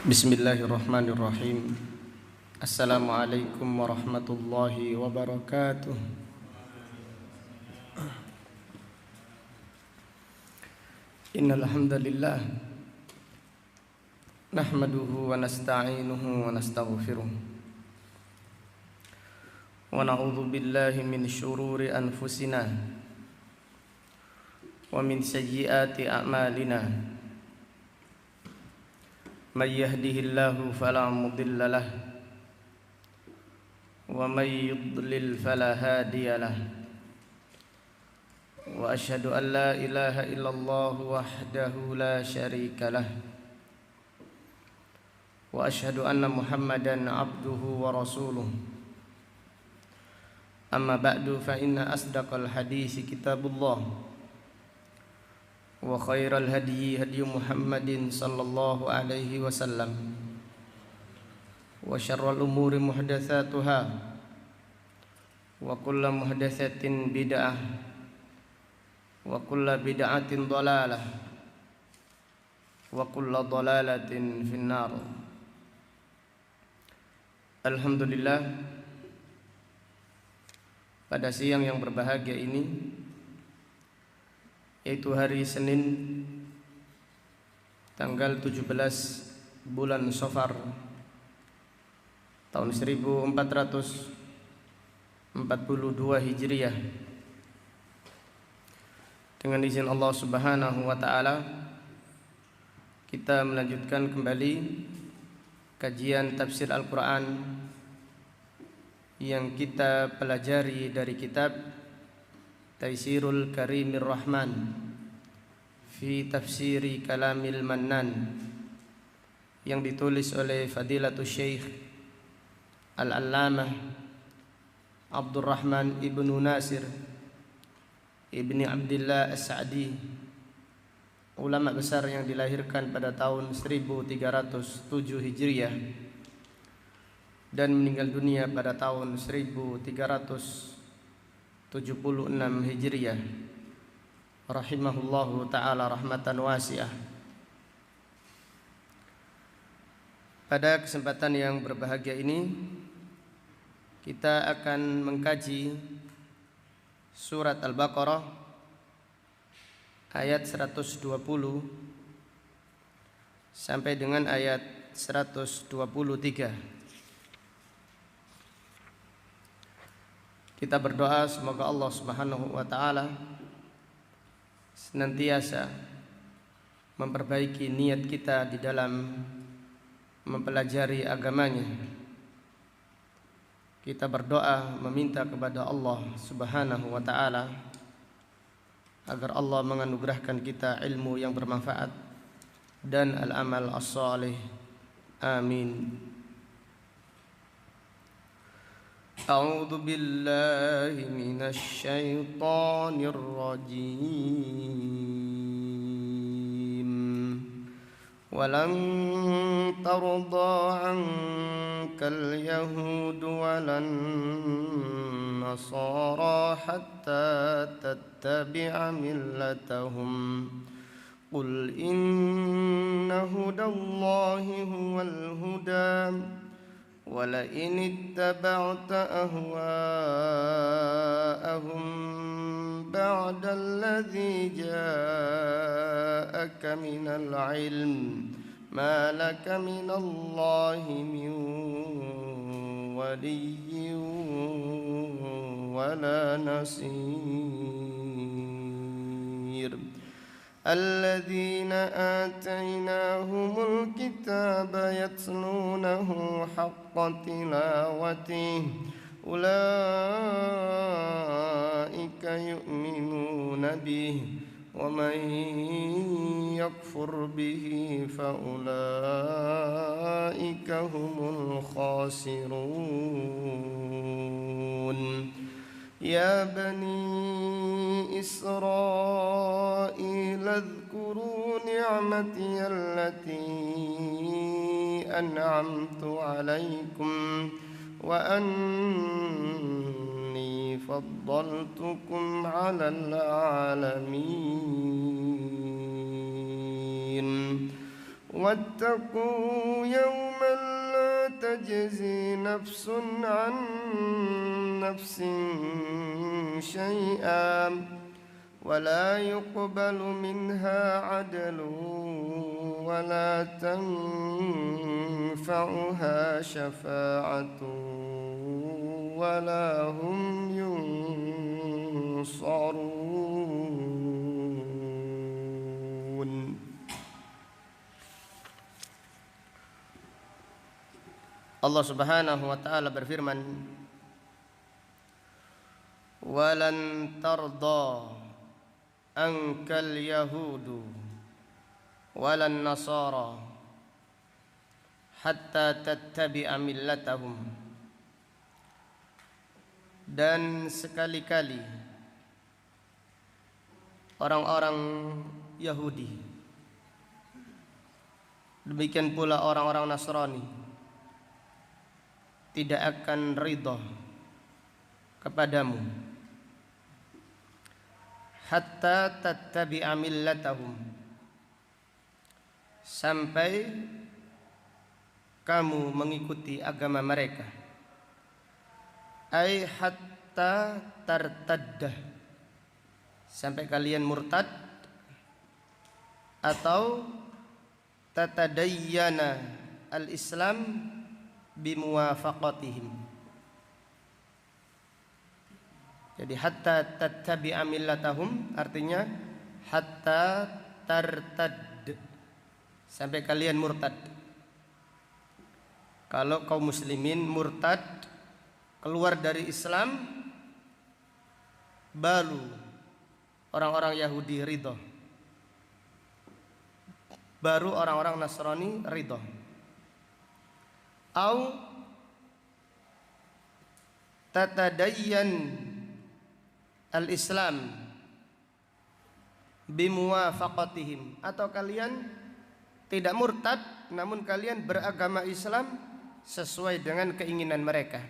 Bismillahirrahmanirrahim. Assalamualaikum warahmatullahi wabarakatuh. Innal hamdalillah nahmaduhu wa nasta'inuhu wa nastaghfiruh. Wa na'udzu billahi min syururi anfusina wa min sayyiati a'malina. Man yahdihillahu fala mudilla lah wa man yudlil fala hadiya lah. Wa asyhadu an la ilaha illallah wahdahu la syarika lah wa asyhadu anna Muhammadan abduhu wa rasuluh. Amma ba'du fa inna asdaqal hadisi kitabullah wa khairal hadyi hadyu Muhammadin sallallahu alaihi wasallam wa syarrul umuri muhdatsatuha wa kullu muhdatsatin bid'ah wa kullu bid'atin dhalalah wa kullu dhalalatin finnar. Alhamdulillah, pada siang yang berbahagia ini, yaitu hari Senin tanggal 17 bulan Safar tahun 1442 Hijriah, dengan izin Allah Subhanahu wa taala kita melanjutkan kembali kajian tafsir Al-Qur'an yang kita pelajari dari kitab Taisirul Karimir Rahman fi Tafsiri Kalamil Mannan yang ditulis oleh Fadilatul Syekh Al-Allamah Abdurrahman Ibnu Nasir Ibni Abdillah As-Sa'di, ulama besar yang dilahirkan pada tahun 1307 Hijriah dan meninggal dunia pada tahun 1376 Hijriah, rahimahullahu ta'ala rahmatan wasi'ah. Pada kesempatan yang berbahagia ini kita akan mengkaji surat Al-Baqarah ayat 120 sampai dengan ayat 123. Kita berdoa semoga Allah Subhanahu wa taala senantiasa memperbaiki niat kita di dalam mempelajari agamanya. Kita berdoa meminta kepada Allah Subhanahu wa taala agar Allah menganugerahkan kita ilmu yang bermanfaat dan al-amal as-salih. Amin. A'udzu billahi minasy syaithanir rajim. Walan tarda 'ankal yahud walan nasara hatta tattabi'a millatahum. Qul inna hudallahi huwal huda ولئن اتبعت أهواءهم بعد الذي جاءك من العلم ما لك من الله من ولي ولا نصير. الذين آتيناهم الكتاب يتلونه حق تلاوته أولئك يؤمنون به ومن يكفر به فأولئك هم الخاسرون. يا بني إسرائيل اذكروا نعمتي التي أنعمت عليكم وأني فضلتكم على العالمين. واتقوا يوما لا تجزي نفس عن نفس شيئا ولا يقبل منها عدل ولا تنفعها شفاعة ولا هم ينصرون. Allah Subhanahu wa taala berfirman, "Walan tarda ankal yahudu walan nasara hatta tattabi'a millatahum." Dan sekali-kali orang-orang Yahudi, demikian pula orang-orang Nasrani, tidak akan ridha kepadamu hatta tattabi'a millatahum, sampai kamu mengikuti agama mereka. Ai hatta tartaddah, sampai kalian murtad, atau tatadayyana al-Islam bimuwafaqatihim. Jadi hatta tattabi'a millatahum artinya hatta tartad, sampai kalian murtad. Kalau kaum muslimin murtad, keluar dari Islam, baru orang-orang Yahudi ridha, baru orang-orang Nasrani ridha. Au tatadayyan al-Islam bimuwafaqatihim, atau kalian tidak murtad namun kalian beragama Islam sesuai dengan keinginan mereka.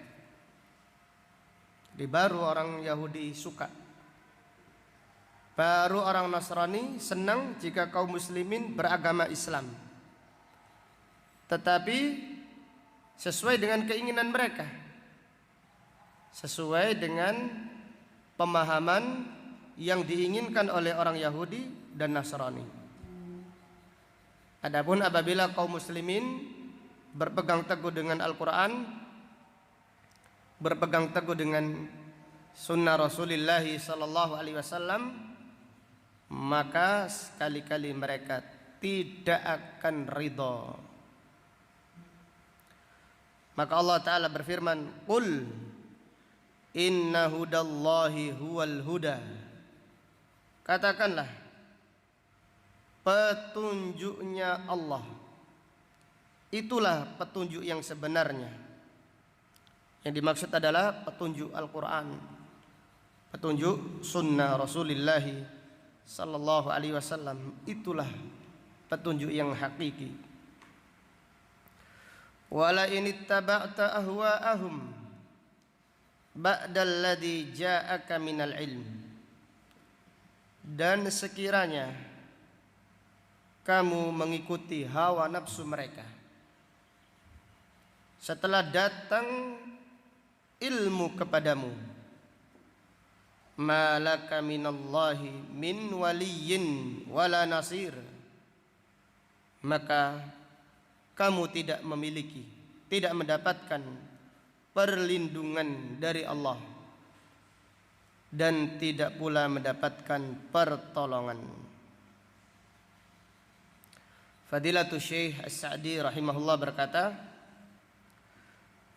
Jadi baru orang Yahudi suka, baru orang Nasrani senang jika kaum muslimin beragama Islam, tetapi sesuai dengan keinginan mereka, sesuai dengan pemahaman yang diinginkan oleh orang Yahudi dan Nasrani. Adapun apabila kaum muslimin berpegang teguh dengan Al-Quran, berpegang teguh dengan sunnah Rasulullah sallallahu alaihi wasallam, maka sekali-kali mereka tidak akan ridha. Maka Allah Ta'ala berfirman, "Qul inna hudallahi huwal huda." Katakanlah, petunjuknya Allah itulah petunjuk yang sebenarnya. Yang dimaksud adalah petunjuk Al-Quran, petunjuk sunnah Rasulullah sallallahu alaihi wasallam. Itulah petunjuk yang hakiki. Wala in ittaba'ta ahwa'ahum ba'dal ladzi ja'aka minal ilm. Dan sekiranya kamu mengikuti hawa nafsu mereka setelah datang ilmu kepadamu, malaka minallahi min waliyyin wala nasir, maka kamu tidak memiliki, tidak mendapatkan perlindungan dari Allah dan tidak pula mendapatkan pertolongan. Fadilatul Syekh As-Sa'di rahimahullah berkata,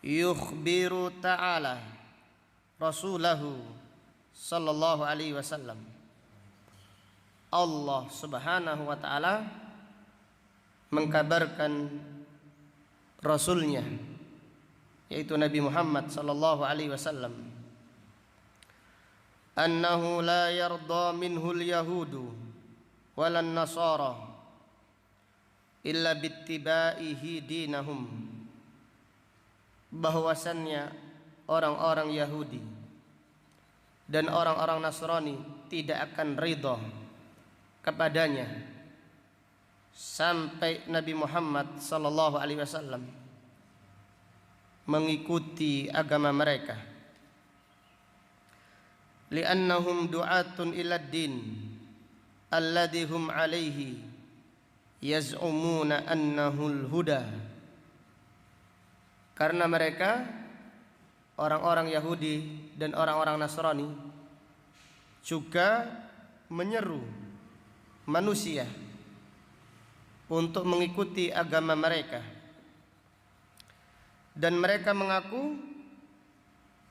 yukhbiru ta'ala rasulahu sallallahu alaihi wasallam. Allah Subhanahu wa ta'ala mengkabarkan Rasulnya, yaitu Nabi Muhammad sallallahu alaihi wasallam, annahu la yarda minhul yahudu walan nasara illa bittibaihi dinahum, bahwasannya orang-orang Yahudi dan orang-orang Nasrani tidak akan ridha kepadanya sampai Nabi Muhammad sallallahu alaihi wasallam mengikuti agama mereka. Li'annahum du'atun ila din alladhi hum alaihi yaz'umuna annahul huda. Karena mereka orang-orang Yahudi dan orang-orang Nasrani juga menyeru manusia untuk mengikuti agama mereka, dan mereka mengaku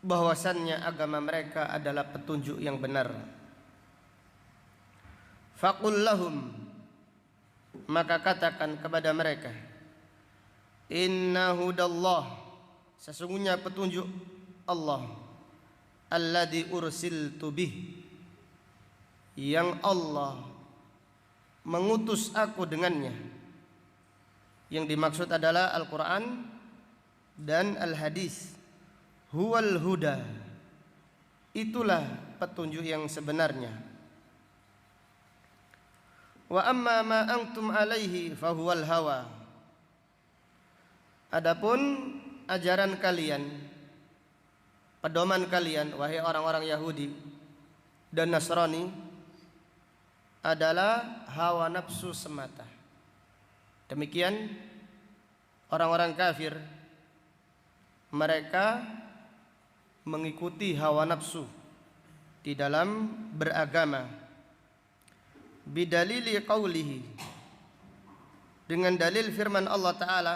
bahwasannya agama mereka adalah petunjuk yang benar. Faqul lahum, maka katakan kepada mereka, inna hudallah, sesungguhnya petunjuk Allah, alladzi ursiltu bih, yang Allah mengutus aku dengannya. Yang dimaksud adalah Al-Quran dan Al-Hadis. Huwal huda, itulah petunjuk yang sebenarnya. Wa amma ma antum alaihi fahuwal hawa. Adapun ajaran kalian, pedoman kalian wahai orang-orang Yahudi dan Nasrani, adalah hawa nafsu semata. Demikian orang-orang kafir, mereka mengikuti hawa nafsu di dalam beragama. Bidalili qawlihi, dengan dalil firman Allah Ta'ala,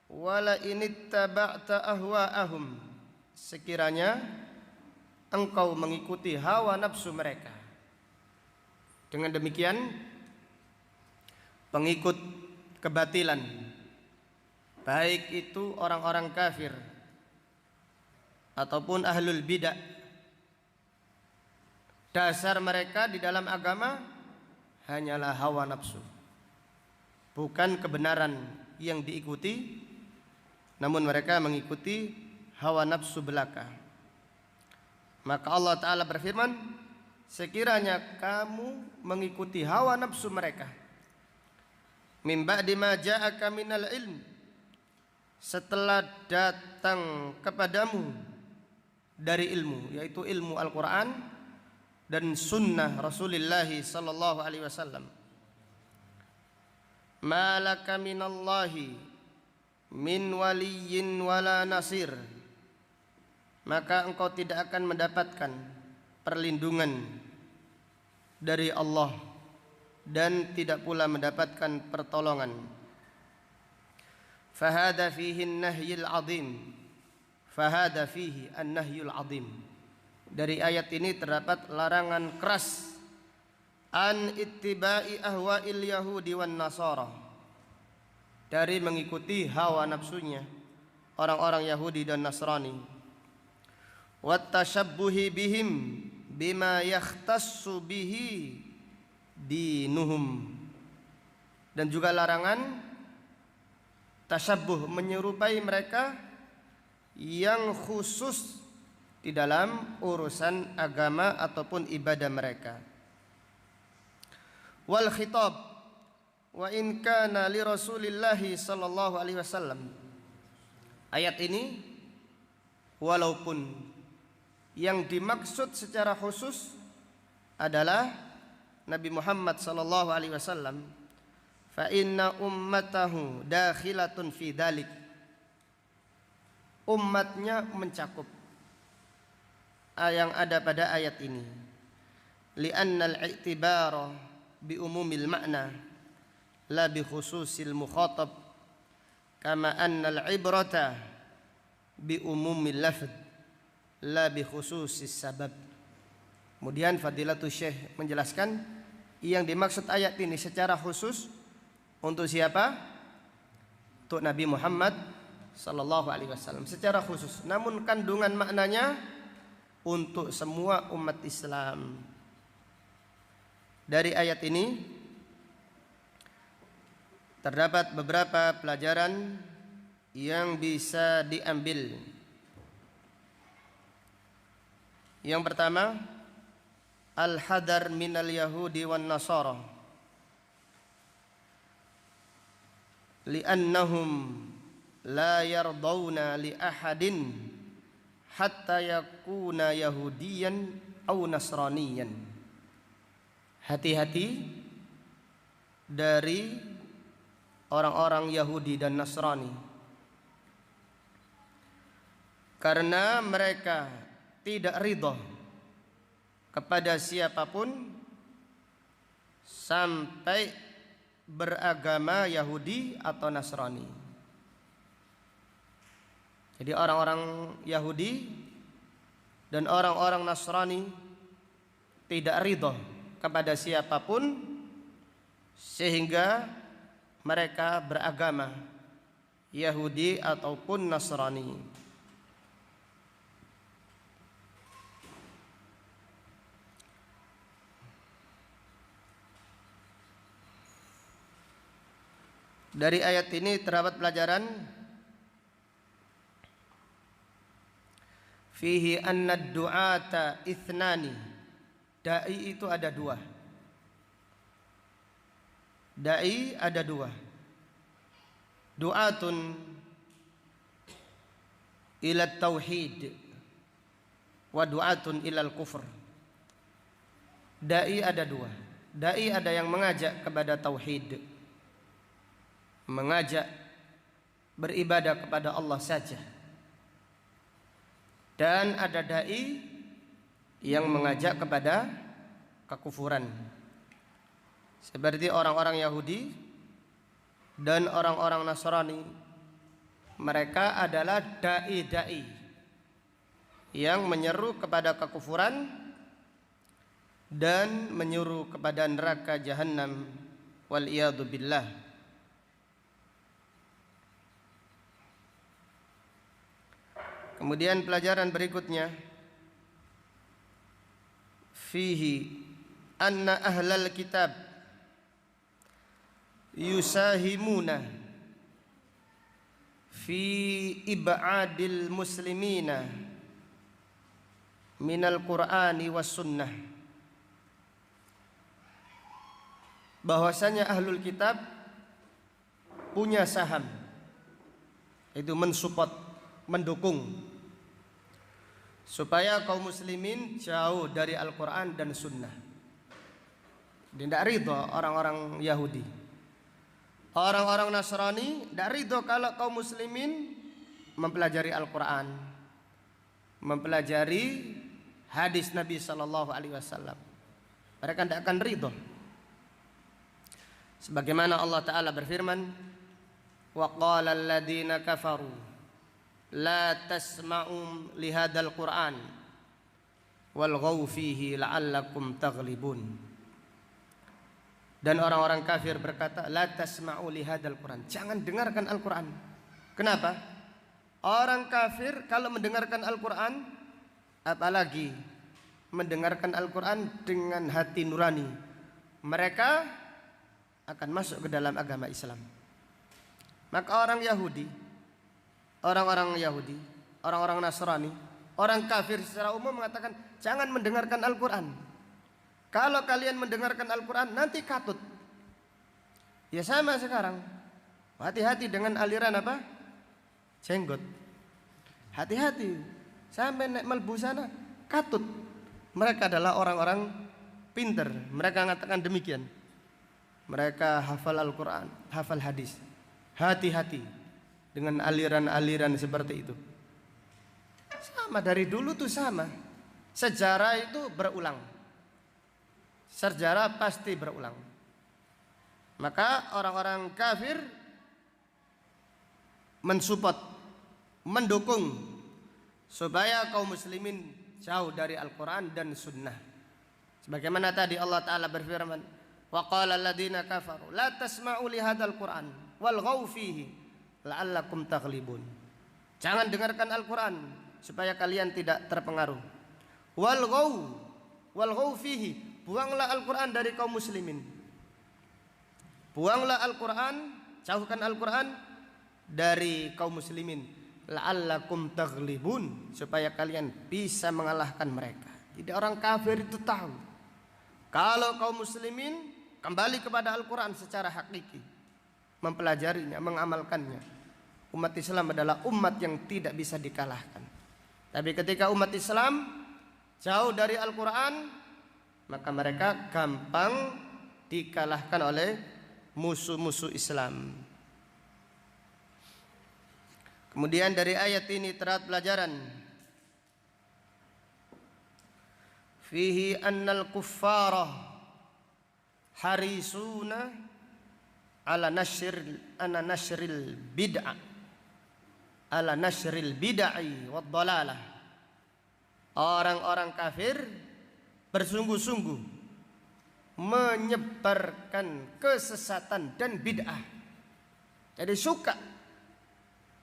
wala inittaba'ta ahwa'ahum, sekiranya engkau mengikuti hawa nafsu mereka. Dengan demikian pengikut kebatilan, baik itu orang-orang kafir ataupun ahlul bidah, dasar mereka di dalam agama hanyalah hawa nafsu, bukan kebenaran yang diikuti, namun mereka mengikuti hawa nafsu belaka. Maka Allah Ta'ala berfirman, sekiranya kamu mengikuti hawa nafsu mereka, min ba'di ma ja'aka minal ilm, setelah datang kepadamu dari ilmu, yaitu ilmu Al-Quran dan sunnah Rasulullah sallallahu alaihi wasallam, ma laka minallahi min waliyyin wala nasir, maka engkau tidak akan mendapatkan perlindungan dari Allah dan tidak pula mendapatkan pertolongan. Fahada fihi an-nahyul 'azim, fahada fihi an-nahyul 'azim. Dari ayat ini terdapat larangan keras an ittiba'i ahwa'il yahudi wan nasara, dari mengikuti hawa nafsunya orang-orang Yahudi dan Nasrani. Wat tashabbuhi bihim bima yakhtassu bihi dinuhum, dan juga larangan tasyabbuh, menyerupai mereka yang khusus di dalam urusan agama ataupun ibadah mereka. Wal khitab wa in kana li Rasulillah sallallahu alaihi wasallam, ayat ini walaupun yang dimaksud secara khusus adalah Nabi Muhammad sallallahu alaihi wasallam, fa inna ummatahu dakhilatun fi dzalik, umatnya mencakup yang ada pada ayat ini. Li'anna al-i'tibara bi umumil ma'na la bi khususil mukhatab, kama anna al-ibrata bi umumil lafz la bi khususis sabab. Kemudian Fadilatul Syekh menjelaskan yang dimaksud ayat ini secara khusus untuk siapa? Untuk Nabi Muhammad sallallahu alaihi wasallam secara khusus, namun kandungan maknanya untuk semua umat Islam. Dari ayat ini terdapat beberapa pelajaran yang bisa diambil. Yang pertama, al-hadar minal yahudi wan nasara, li'annahum la yardawna li ahadin hatta yakuna yahudiyan aw nasraniyan. Hati-hati dari orang-orang Yahudi dan Nasrani, karena mereka tidak ridha kepada siapapun sampai beragama Yahudi atau Nasrani. Jadi orang-orang Yahudi dan orang-orang Nasrani tidak ridha kepada siapapun sehingga mereka beragama Yahudi ataupun Nasrani. Dari ayat ini terdapat pelajaran fihi anna du'ata ithnani. Dai itu ada dua. Dai ada dua. Du'atun ila tauhid wa du'atun ila al-kufr. Dai ada dua. Dai ada yang mengajak kepada tauhid, mengajak beribadah kepada Allah saja. Dan ada dai yang mengajak kepada kekufuran, seperti orang-orang Yahudi dan orang-orang Nasrani. Mereka adalah dai-dai yang menyeru kepada kekufuran dan menyuruh kepada neraka jahanam, wal iyadu billah. Kemudian pelajaran berikutnya, fihi anna ahlal kitab yusahimuna fi ib'adil muslimina minal qur'ani was sunnah. Bahwasanya ahlul kitab punya saham, itu mensupport, mendukung supaya kaum muslimin jauh dari Al-Quran dan Sunnah. Dia tidak ridha orang-orang Yahudi, orang-orang Nasrani tidak ridha kalau kaum muslimin mempelajari Al-Quran, mempelajari hadis Nabi SAW. Mereka tidak akan ridha. Sebagaimana Allah Ta'ala berfirman, wa qala alladhina kafaru la tasma'u lihadal Qur'an walghaw fihi la'allakum taghlibun. Dan orang-orang kafir berkata, la tasma'u lihadal Qur'an, jangan dengarkan Al-Quran. Kenapa? Orang kafir kalau mendengarkan Al-Quran, apalagi mendengarkan Al-Quran dengan hati nurani, mereka akan masuk ke dalam agama Islam. Maka orang Yahudi, orang-orang Nasrani, orang kafir secara umum mengatakan, jangan mendengarkan Al-Quran. Kalau kalian mendengarkan Al-Quran nanti katut. Ya sama sekarang. Hati-hati dengan aliran apa? Jenggot. Hati-hati. Sampai naik melbu sana katut. Mereka adalah orang-orang pintar. Mereka mengatakan demikian. Mereka hafal Al-Quran, hafal hadis. Hati-hati dengan aliran-aliran seperti itu. Sama dari dulu tuh sama. Sejarah itu berulang. Sejarah pasti berulang. Maka orang-orang kafir mensupport, mendukung supaya kaum muslimin jauh dari Al-Quran dan Sunnah. Sebagaimana tadi Allah Ta'ala berfirman, wa qala alladhina kafaru la tasma'u lihadzal Qur'an walghaw fihi la'allakum taghlibun. Jangan dengarkan Al-Quran supaya kalian tidak terpengaruh. Walghaw fihi, buanglah Al-Quran dari kaum muslimin. Buanglah Al-Quran, jauhkan Al-Quran dari kaum muslimin. La'allakum taghlibun, supaya kalian bisa mengalahkan mereka. Jadi orang kafir itu tahu kalau kaum muslimin kembali kepada Al-Quran secara hakiki, mempelajarinya, mengamalkannya. Umat Islam adalah umat yang tidak bisa dikalahkan. Tapi ketika umat Islam jauh dari Al-Quran, maka mereka gampang dikalahkan oleh musuh-musuh Islam. Kemudian dari ayat ini terdapat pelajaran. Fihi annal kuffara harisuna ala nashril bid'ah wad dalalah. Orang-orang kafir bersungguh-sungguh menyebarkan kesesatan dan bid'ah. Jadi suka.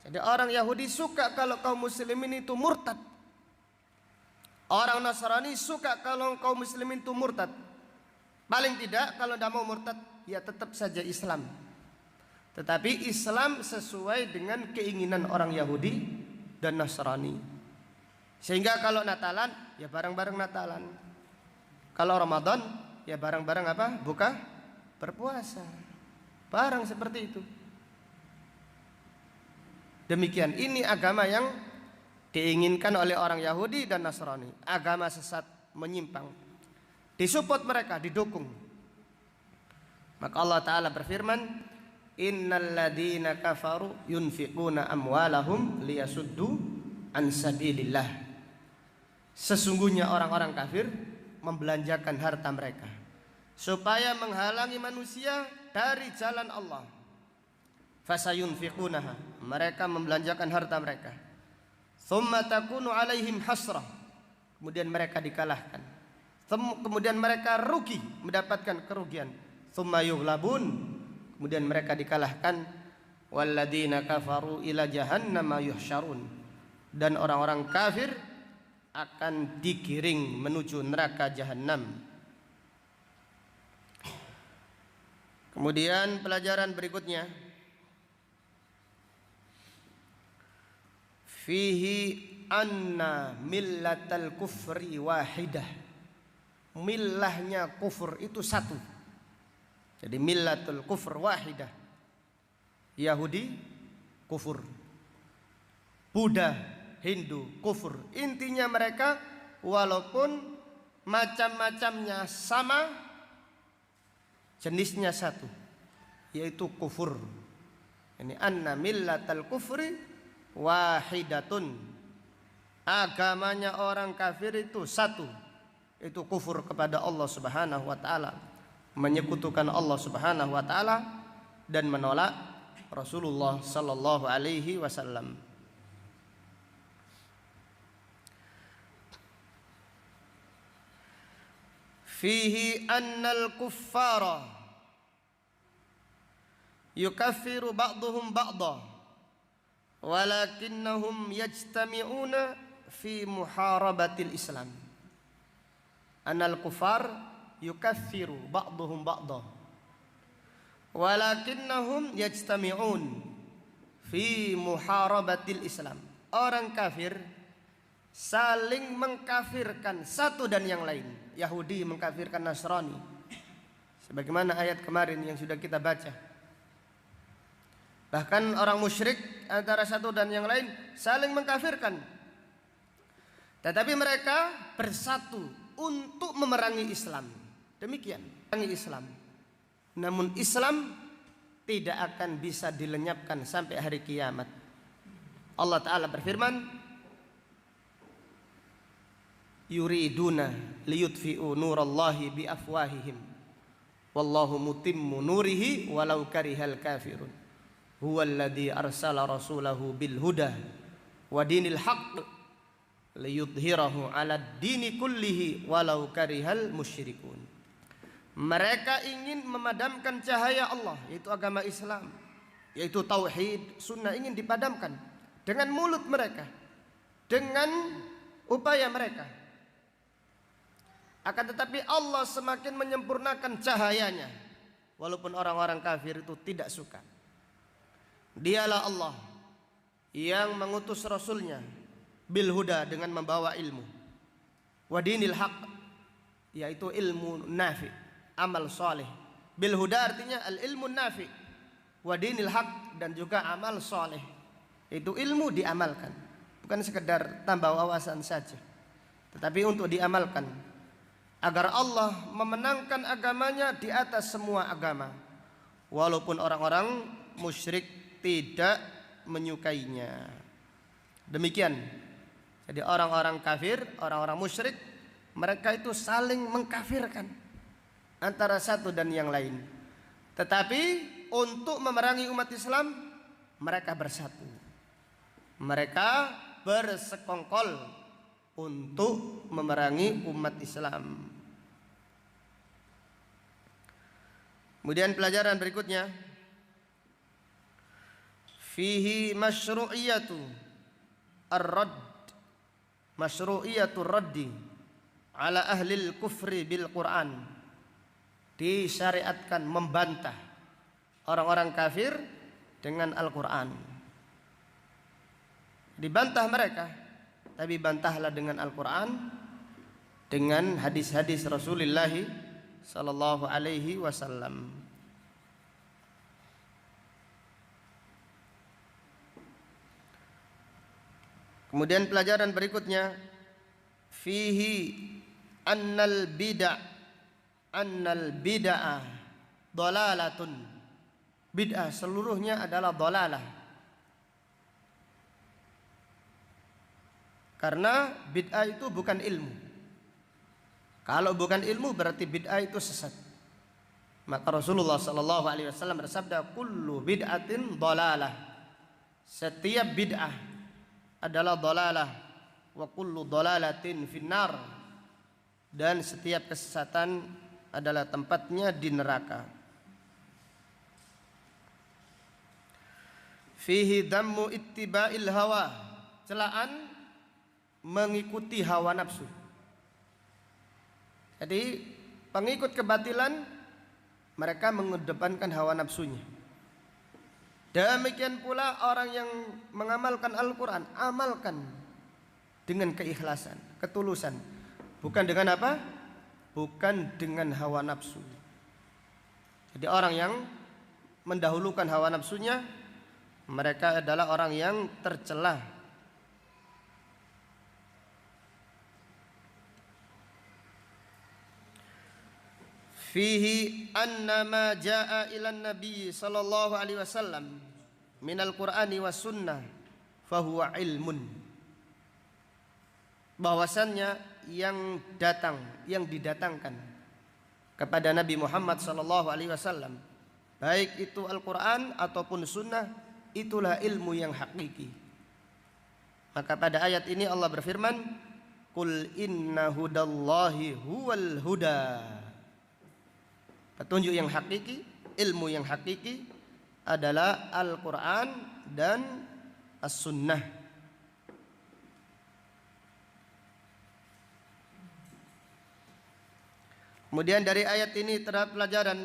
Jadi orang Yahudi suka kalau kaum muslimin itu murtad. Orang Nasrani suka kalau kaum muslimin itu murtad. Paling tidak kalau tidak mau murtad, ya tetap saja Islam. Tetapi Islam sesuai dengan keinginan orang Yahudi dan Nasrani. Sehingga kalau Natalan, ya bareng-bareng Natalan. Kalau Ramadan, ya bareng-bareng apa? Buka berpuasa. Bareng seperti itu. Demikian, ini agama yang diinginkan oleh orang Yahudi dan Nasrani. Agama sesat, menyimpang. Disupport mereka, didukung. Maka Allah Ta'ala berfirman, innal ladina kafaru yunfiquna amwalahum liyasuddu an sabilillah. Sesungguhnya orang-orang kafir membelanjakan harta mereka supaya menghalangi manusia dari jalan Allah. Fasayunfiqunaha, mereka membelanjakan harta mereka. Tsumma takunu alaihim hasrah, kemudian mereka dikalahkan. Kemudian mereka rugi, mendapatkan kerugian. Tsumma yughlabun, kemudian mereka dikalahkan. Walladzina kafaru ila jahannama yuhsyarun, dan orang-orang kafir akan digiring menuju neraka jahanam. Kemudian pelajaran berikutnya, fihi anna millatal kufri wahidah. Millahnya kufur itu satu. Jadi millatul kufur wahidah. Yahudi kufur, Buddha, Hindu kufur. Intinya mereka walaupun macam-macamnya sama, jenisnya satu, yaitu kufur. Ini anna millatal kufri wahidatun. Agamanya orang kafir itu satu, itu kufur kepada Allah Subhanahu wa taala, menyekutukan Allah Subhanahu wa taala dan menolak Rasulullah sallallahu alaihi wasallam. Fihi annal kuffara yukaffiru ba'duhum ba'da walakinnahum yajtami'una fi muharabatil Islam. Annal kuffar yukaffiru ba'duhum ba'da walakinnahum yajtami'un fi muharabatil Islam. Orang kafir saling mengkafirkan satu dan yang lain. Yahudi mengkafirkan Nasrani, sebagaimana ayat kemarin yang sudah kita baca. Bahkan orang musyrik antara satu dan yang lain saling mengkafirkan, tetapi mereka bersatu untuk memerangi Islam. Demikian, memerangi Islam. Namun Islam tidak akan bisa dilenyapkan sampai hari kiamat. Allah Ta'ala berfirman, yuriduna liyutfi'u nurallahi biafwahihim wallahu mutimmu nurihi walau karihal kafirun huwallazi arsala rasulahu bil huda wa dinil haqq liyudhhirahu 'alad dini kullihi walau karihal musyrikun. Mereka ingin memadamkan cahaya Allah, yaitu agama Islam, yaitu tauhid, sunnah, ingin dipadamkan dengan mulut mereka, dengan upaya mereka. Akan tetapi Allah semakin menyempurnakan cahayanya, walaupun orang-orang kafir itu tidak suka. Dialah Allah yang mengutus Rasulnya bil huda, dengan membawa ilmu, wa dinil haq, yaitu ilmu nafi, amal saleh. Bil huda artinya al ilmu nafi, wa dinil haq, dan juga amal soleh. Itu ilmu diamalkan, bukan sekedar tambah wawasan saja, tetapi untuk diamalkan agar Allah memenangkan agamanya di atas semua agama, walaupun orang-orang musyrik tidak menyukainya. Demikian. Jadi orang-orang kafir, orang-orang musyrik, mereka itu saling mengkafirkan antara satu dan yang lain. Tetapi untuk memerangi umat Islam, mereka bersatu. Mereka bersekongkol untuk memerangi umat Islam. Kemudian pelajaran berikutnya, fihi masyru'iyatu ar-radd, masyru'iyatur raddi ala ahlil kufri bil Quran. Disyariatkan membantah orang-orang kafir dengan Al-Quran. Dibantah mereka, tapi bantahlah dengan Al-Quran, dengan hadis-hadis Rasulullah sallallahu alaihi wasallam. Kemudian pelajaran berikutnya, fihi annal bid'ah dalalatun. Bid'ah seluruhnya adalah dalalah. Karena bid'ah itu bukan ilmu. Kalau bukan ilmu berarti bid'ah itu sesat. Maka Rasulullah sallallahu alaihi wasallam bersabda, kullu bid'atin dalalah. Setiap bid'ah adalah dalalah, wa kullu dalalatin finnar, dan setiap kesesatan adalah tempatnya di neraka. Fihi dammu ittiba'il hawa, celaan mengikuti hawa nafsu. Jadi pengikut kebatilan mereka mengedepankan hawa nafsunya. Demikian pula orang yang mengamalkan Al-Quran, amalkan dengan keikhlasan, ketulusan. Bukan dengan apa? Bukan dengan hawa nafsu. Jadi orang yang mendahulukan hawa nafsunya, mereka adalah orang yang tercela. Fihi anna ma jaa ila nabi sallallahu alaihi wasallam minal qur'ani was sunnah fahuwa ilmun. Bahwasannya yang didatangkan kepada Nabi Muhammad sallallahu alaihi wasallam, baik itu Al-Qur'an ataupun sunnah, itulah ilmu yang hakiki. Maka pada ayat ini Allah berfirman, qul inna hudallahi huwal huda. Petunjuk yang hakiki, ilmu yang hakiki adalah Al-Quran dan As-Sunnah. Kemudian dari ayat ini terdapat pelajaran,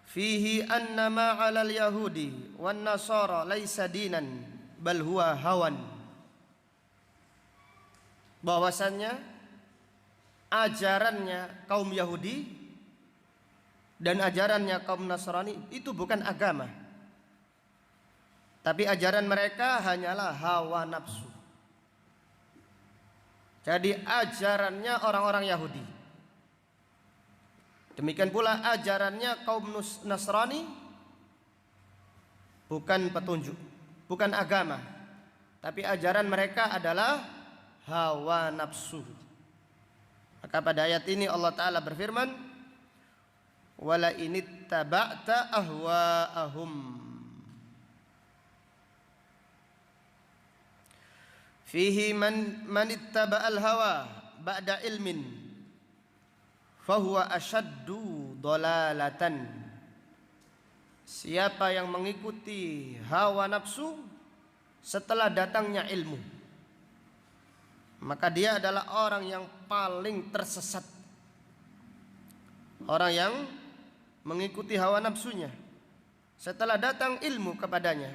fihi annama 'alal yahudi wan nasara laisa dinan bal huwa hawan. Bahwasannya ajarannya kaum Yahudi dan ajarannya kaum Nasrani itu bukan agama, tapi ajaran mereka hanyalah hawa nafsu. Jadi ajarannya orang-orang Yahudi, demikian pula ajarannya kaum Nasrani bukan petunjuk, bukan agama, tapi ajaran mereka adalah hawa nafsu. Maka pada ayat ini Allah Ta'ala berfirman, wala inittaba'ta ahwa'ahum. Fihi man ittaba'al hawa ba'da ilmin fahuwa ashaddu dalalatan. Siapa yang mengikuti hawa nafsu setelah datangnya ilmu, maka dia adalah orang yang paling tersesat. Orang yang mengikuti hawa nafsunya setelah datang ilmu kepadanya,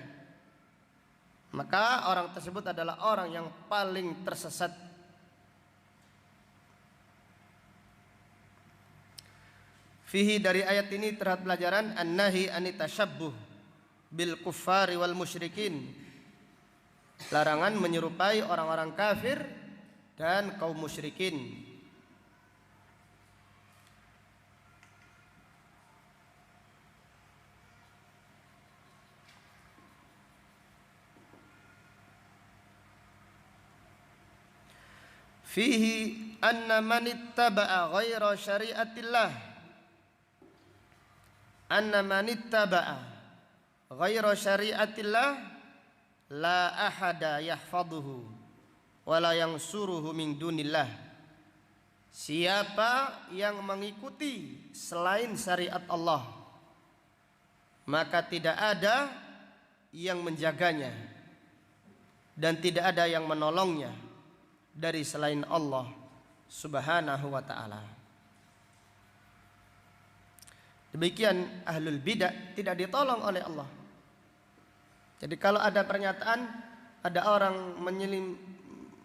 maka orang tersebut adalah orang yang paling tersesat. Fihi, dari ayat ini terdapat pelajaran an-nahi anitashabbuh bil kuffari wal musyrikin. Larangan menyerupai orang-orang kafir dan kaum musyrikin. Fihi anna man ittaba'a ghaira syariatillah, anna man ittaba'a ghaira syariatillah la ahada yahfaduhu wa la yansuruhu min dunillah. Siapa yang mengikuti selain syariat Allah, maka tidak ada yang menjaganya dan tidak ada yang menolongnya dari selain Allah Subhanahu wa ta'ala. Demikian ahlul bidah tidak ditolong oleh Allah. Jadi kalau ada pernyataan ada orang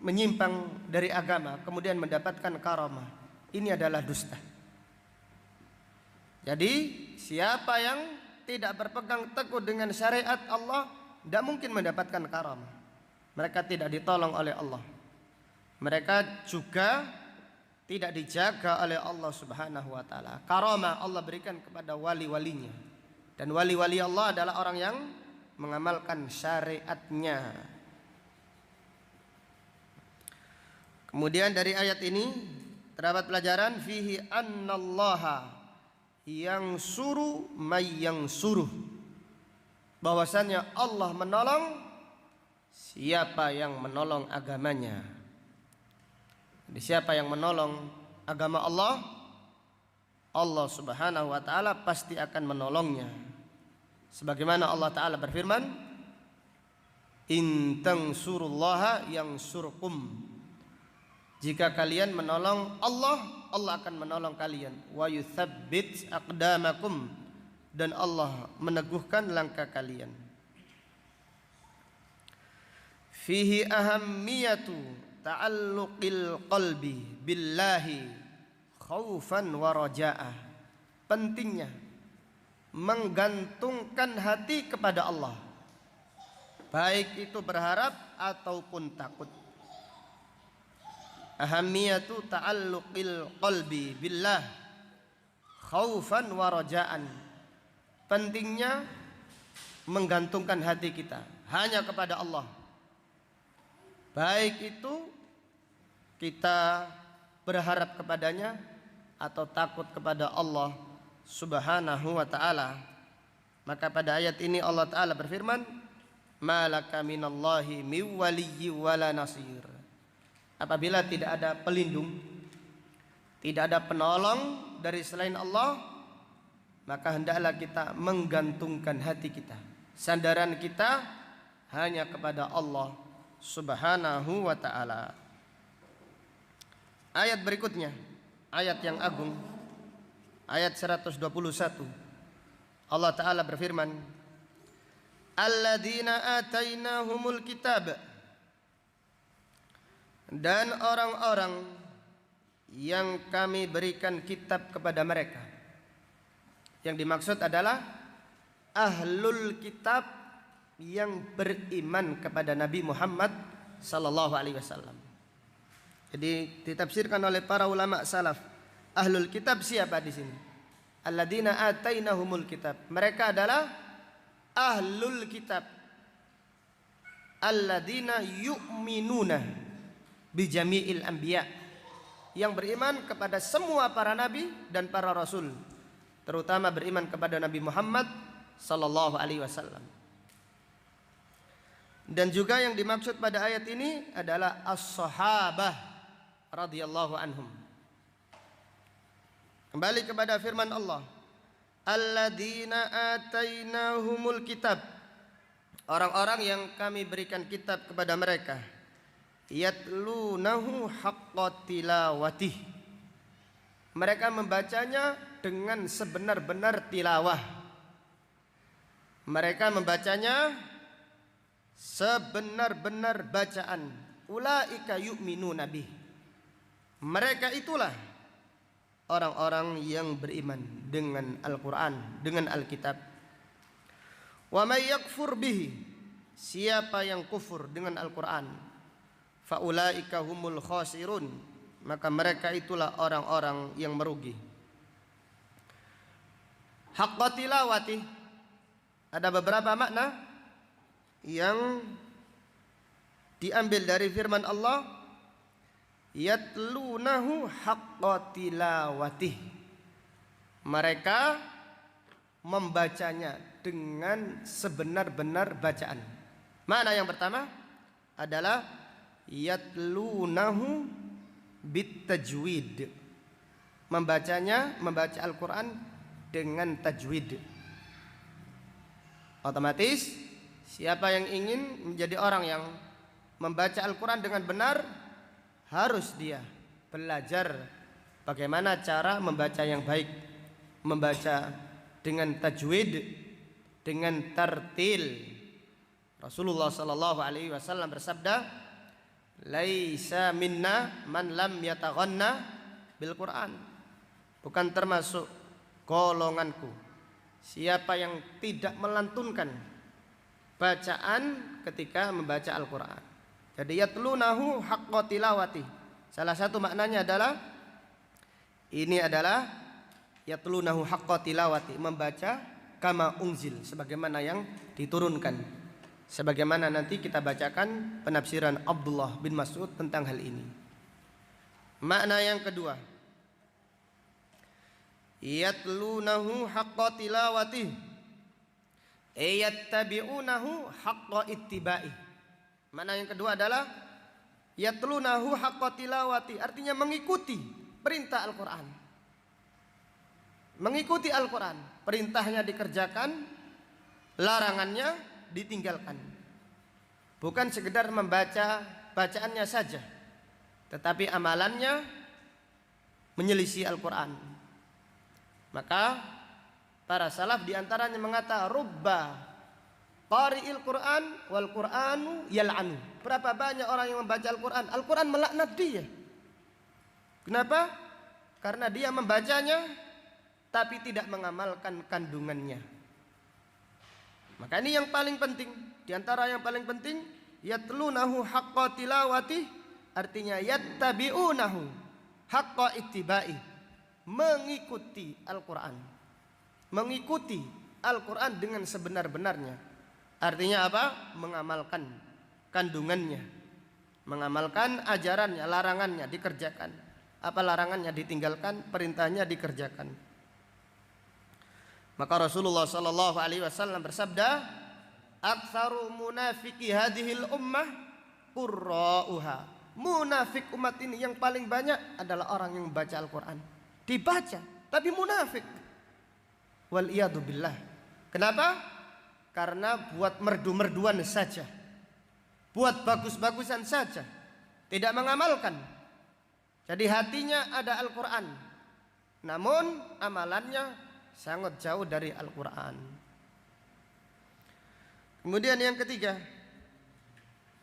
menyimpang dari agama kemudian mendapatkan karamah, ini adalah dusta. Jadi siapa yang tidak berpegang teguh dengan syariat Allah tidak mungkin mendapatkan karamah. Mereka tidak ditolong oleh Allah. Mereka juga tidak dijaga oleh Allah Subhanahu wa ta'ala. Karamah Allah berikan kepada wali-walinya. Dan wali-wali Allah adalah orang yang mengamalkan syariatnya. Kemudian dari ayat ini terdapat pelajaran fihi annallaha yang suruh may yang suruh, bahwasannya Allah menolong siapa yang menolong agamanya. Jadi siapa yang menolong agama Allah, Allah Subhanahu wa ta'ala pasti akan menolongnya. Sebagaimana Allah ta'ala berfirman, in tansurullaha yansurkum. Jika kalian menolong Allah, Allah akan menolong kalian. Wa yuthabbit aqdamakum, dan Allah meneguhkan langkah kalian. Fihi ahammiyatu ta'alluqil qalbi billahi khaufan wa raja'ah. Pentingnya menggantungkan hati kepada Allah, baik itu berharap ataupun takut. Ahammiyatu ta'alluqil qalbi billah khaufan wa raja'an. Pentingnya menggantungkan hati kita hanya kepada Allah, baik itu kita berharap kepadanya atau takut kepada Allah Subhanahu wa ta'ala. Maka pada ayat ini Allah ta'ala berfirman, malaka minallahi min waliyyi wala nasir. Apabila tidak ada pelindung, tidak ada penolong dari selain Allah, maka hendaklah kita menggantungkan hati kita, sandaran kita hanya kepada Allah Subhanahu wa ta'ala. Ayat berikutnya, ayat yang agung, ayat 121. Allah ta'ala berfirman, alladzina atainahumul kitab, dan orang-orang yang kami berikan kitab kepada mereka. Yang dimaksud adalah ahlul kitab yang beriman kepada Nabi Muhammad sallallahu alaihi wasallam. Jadi ditafsirkan oleh para ulama salaf, ahlul kitab siapa di sini? Alladzina atainahumul kitab. Mereka adalah ahlul kitab. Alladzina yu'minuna bi jami'il anbiya. Yang beriman kepada semua para nabi dan para rasul, terutama beriman kepada Nabi Muhammad sallallahu alaihi wasallam. Dan juga yang dimaksud pada ayat ini adalah as-sahabah radhiyallahu anhum. Kembali kepada firman Allah, alladzina atainahumul kitab, orang-orang yang kami berikan kitab kepada mereka, yatlunahu haqqa tilawatih, mereka membacanya dengan sebenar-benar tilawah, mereka membacanya sebenar-benar bacaan. Ulaika yu'minuna bih, mereka itulah orang-orang yang beriman dengan Al-Quran, dengan Alkitab. Wa may yakfur bihi, siapa yang kufur dengan Al-Quran, faulaika humul khasirun, maka mereka itulah orang-orang yang merugi. Haqqa tilawati, ada beberapa makna yang diambil dari firman Allah, yatlunahu haqqa tilawati, mereka membacanya dengan sebenar-benar bacaan. Makna yang pertama adalah yatlunahu bitajwid, membacanya, membaca Al-Quran dengan tajwid. Otomatis siapa yang ingin menjadi orang yang membaca Al-Quran dengan benar, harus dia belajar bagaimana cara membaca yang baik, membaca dengan tajwid, dengan tartil. Rasulullah sallallahu alaihi wasallam bersabda, "Laisa minna man lam yataghanna bil Qur'an." Bukan termasuk golonganku siapa yang tidak melantunkan bacaan ketika membaca Al-Qur'an. Jadi yatlunahu haqqa tilawati. Salah satu maknanya adalah ini adalah yatlunahu haqqa tilawati, membaca kama unzil, sebagaimana yang diturunkan. Sebagaimana nanti kita bacakan penafsiran Abdullah bin Mas'ud tentang hal ini. Makna yang kedua, yatlunahu haqqa tilawati, yattabi'unahu haqqa ittiba'i. Makna yang kedua adalah yatlunahu haqqa tilawati, artinya mengikuti perintah Al-Quran. Mengikuti Al-Quran, perintahnya dikerjakan, larangannya ditinggalkan. Bukan sekedar membaca bacaannya saja, tetapi amalannya menyelisih Al-Quran. Maka para salaf diantaranya mengatakan rubba qari'il Quran wal Quranu yal'anu. Berapa banyak orang yang membaca Al-Quran, Al-Quran melaknat dia. Kenapa? Karena dia membacanya tapi tidak mengamalkan kandungannya. Maka ini yang paling penting. Di antara yang paling penting, yatlunahu haqqa tilawati, artinya yattabi'unahu haqqa ittiba'i, mengikuti Al-Quran. Mengikuti Al-Quran dengan sebenar-benarnya. Artinya apa? Mengamalkan kandungannya, mengamalkan ajarannya, larangannya dikerjakan. Apa larangannya ditinggalkan, perintahnya dikerjakan. Maka Rasulullah sallallahu alaihi wasallam bersabda, "Aktsaru munafiqi hadhil ummah qurra'uha." Munafik umat ini yang paling banyak adalah orang yang membaca Al-Quran. Dibaca tapi munafik. Wal iyadu billah. Kenapa? Karena buat merdu-merduan saja, buat bagus-bagusan saja, tidak mengamalkan. Jadi hatinya ada Al-Quran, namun amalannya sangat jauh dari Al-Quran. Kemudian yang ketiga,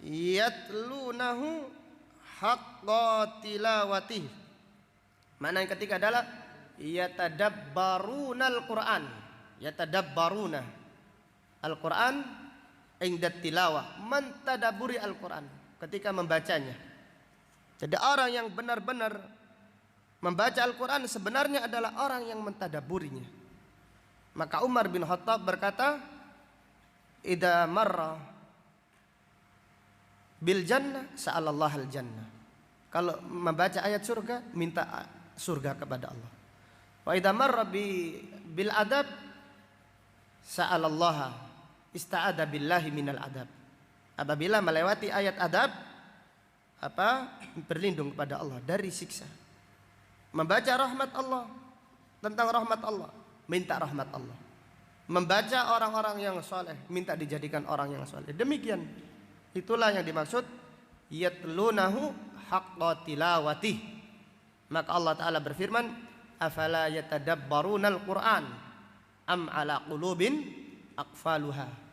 yatlunahu haqqa tilawati. Mana yang ketiga adalah yatadabbarunal Quran. Yatadabbaruna Al-Quran inda tilawah, mentadaburi Al-Quran ketika membacanya. Jadi orang yang benar-benar membaca Al-Quran sebenarnya adalah orang yang mentadaburinya. Maka Umar bin Khattab berkata, idza marra bil jannah sa'alallah al jannah. Kalau membaca ayat surga, minta surga kepada Allah. Wa idza marra bil adab sa'alallah ista'adha billahi minal adab. Apabila melewati ayat adab, berlindung kepada Allah dari siksa. Membaca rahmat Allah, tentang rahmat Allah, minta rahmat Allah. Membaca orang-orang yang soleh, minta dijadikan orang yang soleh. Demikian, itulah yang dimaksud yatlunahu haqqa tilawati. Maka Allah Ta'ala berfirman, afala yatadabbarunal Qur'an am ala qulubin aqfaluha.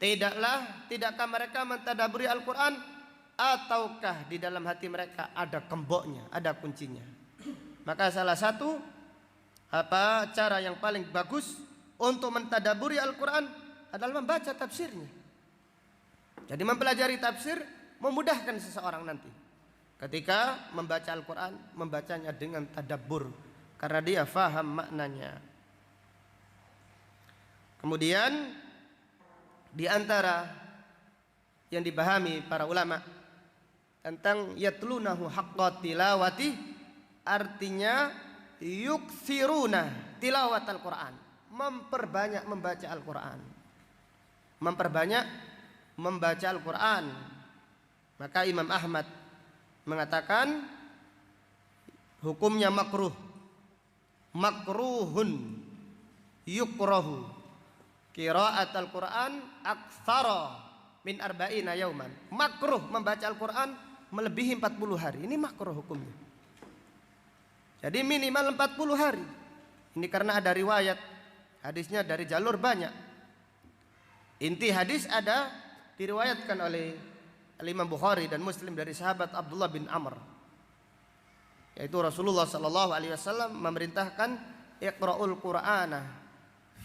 Tidakkah mereka mentadaburi Al-Quran, ataukah di dalam hati mereka ada gemboknya, ada kuncinya? Maka salah satu cara yang paling bagus untuk mentadaburi Al-Quran adalah membaca tafsirnya. Jadi mempelajari tafsir memudahkan seseorang nanti ketika membaca Al-Quran, membacanya dengan tadabbur karena dia faham maknanya. Kemudian di antara yang dipahami para ulama tentang yatlunahu haqqa tilawati, artinya yukthiruna tilawat Al-Quran, memperbanyak membaca Al-Quran, memperbanyak membaca Al-Quran. Maka Imam Ahmad mengatakan hukumnya makruhun yukrahu qiraat Al-Quran aktsara min arba'ina yauman. Makruh membaca Al-Quran melebihi 40 hari. Ini makruh hukumnya. Jadi minimal 40 hari. Ini karena ada riwayat hadisnya dari jalur banyak. Inti hadis ada diriwayatkan oleh Imam Bukhari dan Muslim dari sahabat Abdullah bin Amr, yaitu Rasulullah sallallahu alaihi wasallam memerintahkan iqra'ul Qur'ana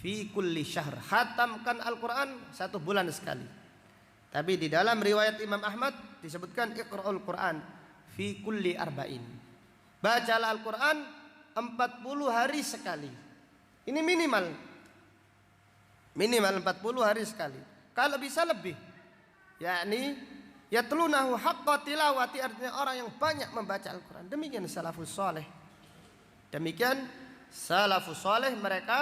fi kulli syahr. Khatamkan Al-Quran 1 bulan sekali. Tapi di dalam riwayat Imam Ahmad disebutkan iqra'ul Qur'an fi kulli arba'in. Bacalah Al-Quran 40 hari sekali. Ini minimal 40 hari sekali. Kalau bisa lebih, yakni yatlunahu haqqa tilawati, artinya orang yang banyak membaca Al-Quran. Demikian salafus saleh. Mereka,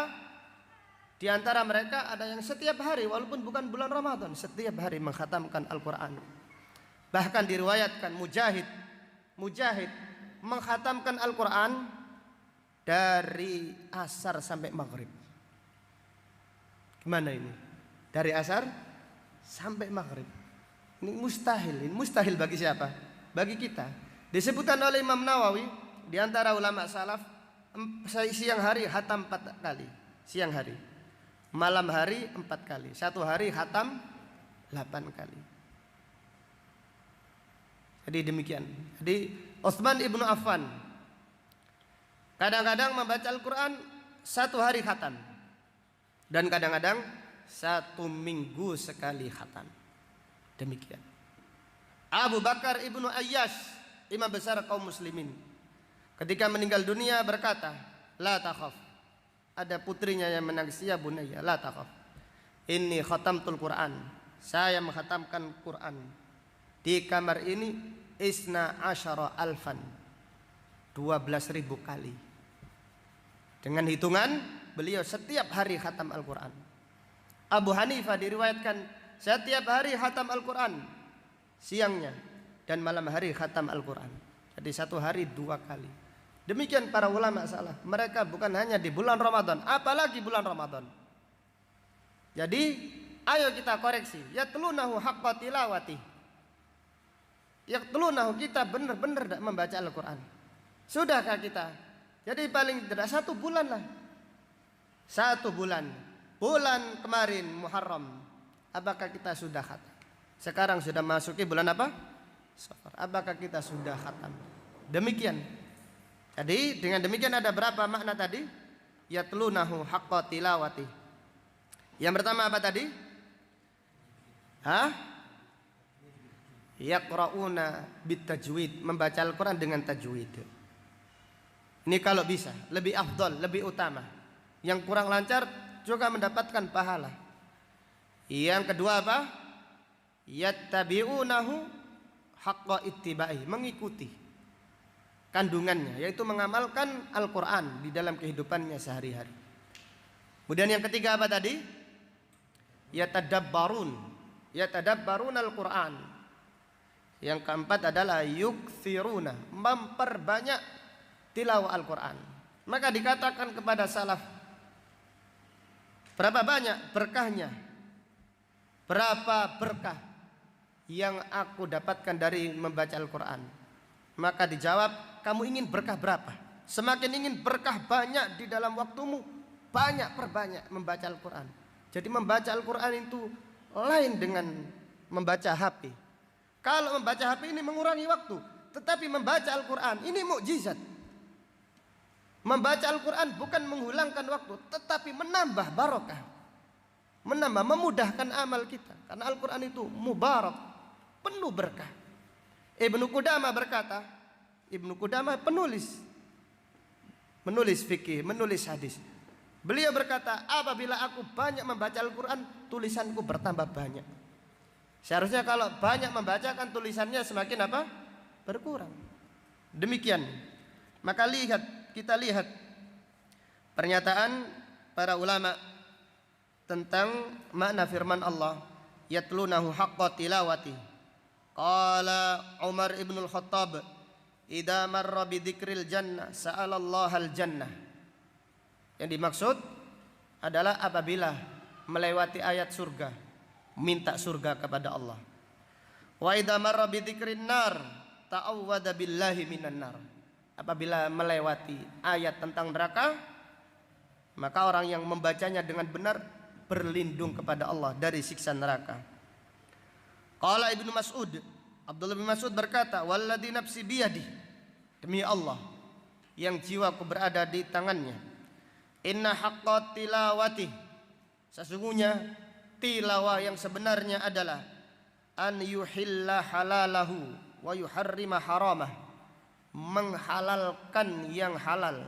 di antara mereka ada yang setiap hari walaupun bukan bulan Ramadan, setiap hari mengkhatamkan Al-Quran. Bahkan diriwayatkan Mujahid mengkhatamkan Al-Quran dari asar sampai maghrib. Gimana ini? Dari asar sampai maghrib. Ini mustahil bagi siapa? Bagi kita. Disebutkan oleh Imam Nawawi, di antara ulama salaf, siang hari khatam 4 kali. Siang hari. Malam hari 4 kali. 1 hari khatam 8 kali. Jadi demikian. Jadi Utsman ibnu Affan kadang-kadang membaca Al-Quran 1 hari khatam, dan kadang-kadang 1 minggu sekali khatam. Demikian. Abu Bakar ibnu Ayyash, imam besar kaum muslimin, ketika meninggal dunia berkata, la takhaf. Ada putrinya yang menangis, ya bunayya la takhaf, inni khatamtul Quran. Saya menghatamkan Quran di kamar ini 12.000 kali. Dengan hitungan beliau setiap hari khatam Al-Quran. Abu Hanifah diriwayatkan setiap hari khatam Al-Quran, siangnya dan malam hari khatam Al-Quran. Jadi 1 hari 2 kali. Demikian para ulama salaf. Mereka bukan hanya di bulan Ramadan, apalagi bulan Ramadan. Jadi ayo kita koreksi. Yatlunahu haqqa tilawati. Yatlunahu, kita benar-benar membaca Al-Quran. Sudahkah kita? Jadi paling tidak 1 bulan lah. 1 bulan. Bulan kemarin Muharram, apakah kita sudah khatam? Sekarang sudah masuki bulan apa? Safar. Apakah kita sudah khatam? Demikian. Jadi dengan demikian ada berapa makna tadi? Yatlunahu haqqa tilawati. Yang pertama apa tadi? Yaqra'una bitajwid, membaca Al-Quran dengan tajwid. Ini kalau bisa, lebih afdal, lebih utama. Yang kurang lancar juga mendapatkan pahala. Yang kedua apa? Yattabi'unahu haqqa ittiba'i, mengikuti kandungannya, yaitu mengamalkan Al-Quran di dalam kehidupannya sehari-hari. Kemudian yang ketiga apa tadi? Yatadabbarun Al-Quran. Yang keempat adalah yukthiruna, memperbanyak tilawah Al-Quran. Maka dikatakan kepada salaf, berapa banyak berkahnya? Berapa berkah yang aku dapatkan dari membaca Al-Quran? Maka dijawab, kamu ingin berkah berapa? Semakin ingin berkah banyak di dalam waktumu, perbanyak membaca Al-Quran. Jadi membaca Al-Quran itu lain dengan membaca HP. Kalau membaca HP ini mengurangi waktu, tetapi membaca Al-Quran ini mukjizat. Membaca Al-Quran bukan menghilangkan waktu, tetapi menambah barokah, memudahkan amal kita. Karena Al-Quran itu mubarak, penuh berkah. Ibnu Qudamah berkata, Ibnu Qudamah menulis fikih, menulis hadis. Beliau berkata, apabila aku banyak membaca Al-Quran, tulisanku bertambah banyak. Seharusnya kalau banyak membaca kan tulisannya semakin apa? Berkurang. Demikian. Maka kita lihat pernyataan para ulama tentang makna firman Allah, yatlunahu haqqa tilawati. Qala Umar ibn al-Khattab, idza marra bi dzikril jannah sa'alallaha al-jannah. Yang dimaksud adalah apabila melewati ayat surga, minta surga kepada Allah. Wa idza marra bi dzikrin nar ta'awwada billahi minan nar. Apabila melewati ayat tentang neraka, maka orang yang membacanya dengan benar berlindung kepada Allah dari siksa neraka. Qala Ibnu Mas'ud, Abdullah bin Mas'ud berkata, walladzi nafsi biyadi, demi Allah yang jiwaku berada di tangannya, inna haqqa tilawati, sesungguhnya tilawah yang sebenarnya adalah an yuhilla halalahu wa yuharrima haramah, menghalalkan yang halal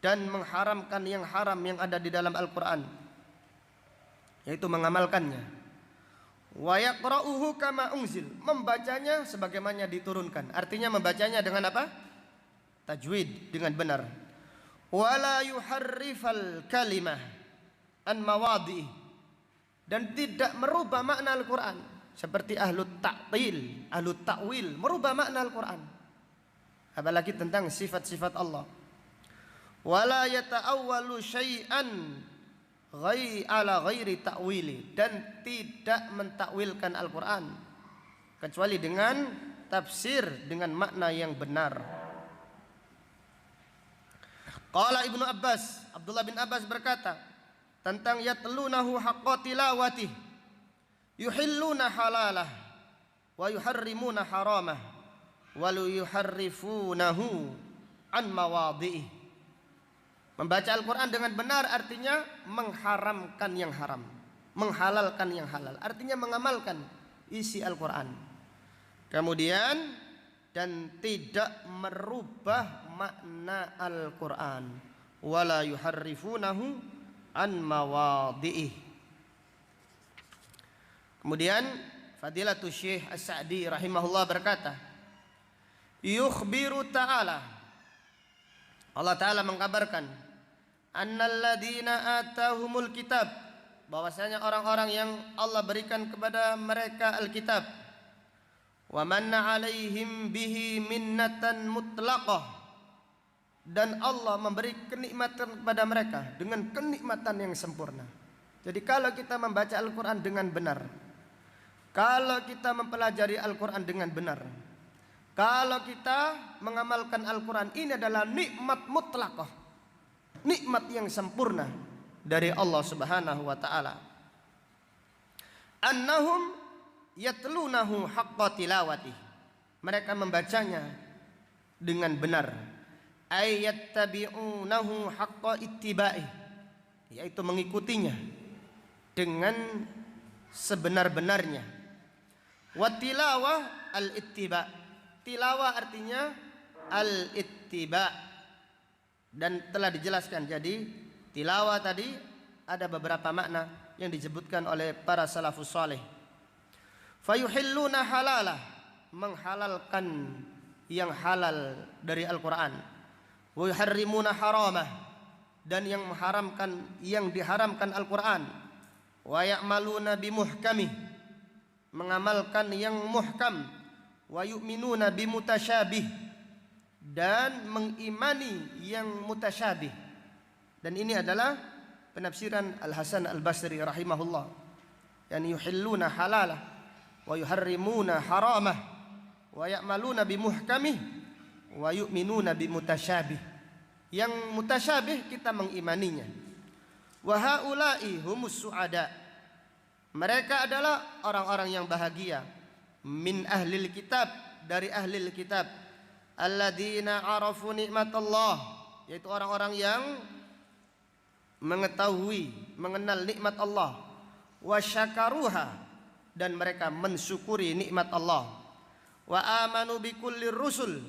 dan mengharamkan yang haram yang ada di dalam Al-Quran, yaitu mengamalkannya. Wa yaqra'uhu kama unzil, membacanya sebagaimana diturunkan. Artinya membacanya dengan apa? Tajwid, dengan benar. Wala yuharrifal kalimah an mawadhi, dan tidak merubah makna Al-Quran seperti ahlut ta'til, ahlut ta'wil, merubah makna Al-Quran. Apalagi tentang sifat-sifat Allah. Wala yata'awwalu syai'an ala ghairi ta'wili, dan tidak mentakwilkan Al-Quran kecuali dengan tafsir dengan makna yang benar. Qala Ibnu Abbas, Abdullah bin Abbas berkata tentang yatlunahu haqqa tilawati, yuhilluna halalah wa yuharrimuna haramah wa yuharrifunahu an mawadhi'i. Membaca Al-Quran dengan benar artinya mengharamkan yang haram, menghalalkan yang halal, artinya mengamalkan isi Al-Quran. Kemudian dan tidak merubah makna Al-Quran, wala yuharrifunahu an mawadhi'i. Kemudian Fadilatul Syekh As-Sa'di rahimahullah berkata, yukhbiru ta'ala, Allah Ta'ala mengkabarkan, annalladzina atahumul kitab, bahwasanya orang-orang yang Allah berikan kepada mereka Alkitab, wa manna alaihim bihi minnatan mutlaqah, dan Allah memberi kenikmatan kepada mereka dengan kenikmatan yang sempurna. Jadi kalau kita membaca Al-Quran dengan benar, kalau kita mempelajari Al-Quran dengan benar, kalau kita mengamalkan Al-Quran, ini adalah nikmat mutlaqah, nikmat yang sempurna dari Allah Subhanahu wa taala. Annahum yatlunahu haqqa tilawati, mereka membacanya dengan benar. Ay yattabi'unahu haqqa ittiba'i, yaitu mengikutinya dengan sebenar-benarnya. Wa tilawah al-ittiba', tilawah artinya al-ittiba', dan telah dijelaskan. Jadi tilawah tadi ada beberapa makna yang disebutkan oleh para salafus saleh. Fayuhilluna halalah, menghalalkan yang halal dari Al-Quran. Wa yuharrimuna haramah, dan yang mengharamkan yang diharamkan Al-Quran. Wa ya'maluna bimuhkamih, mengamalkan yang muhkam. Wa yu'minuna bimutasyabih, dan mengimani yang mutasyabih. Dan ini adalah penafsiran Al-Hasan Al-Basri rahimahullah, yani yuhilluna halalah wa yuharrimuna haramah wa ya'maluna bimuhkamih wa yu'minuna bimutasyabih. Yang mutasyabih kita mengimaninya. Wa haula'i humus su'ada, mereka adalah orang-orang yang bahagia. Min ahlil kitab, dari ahlil kitab. Alladzina arafu nikmatallah, yaitu orang-orang yang mengetahui, mengenal nikmat Allah, wa syakaruha, dan mereka mensyukuri nikmat Allah, wa amanu bi kulli rusul,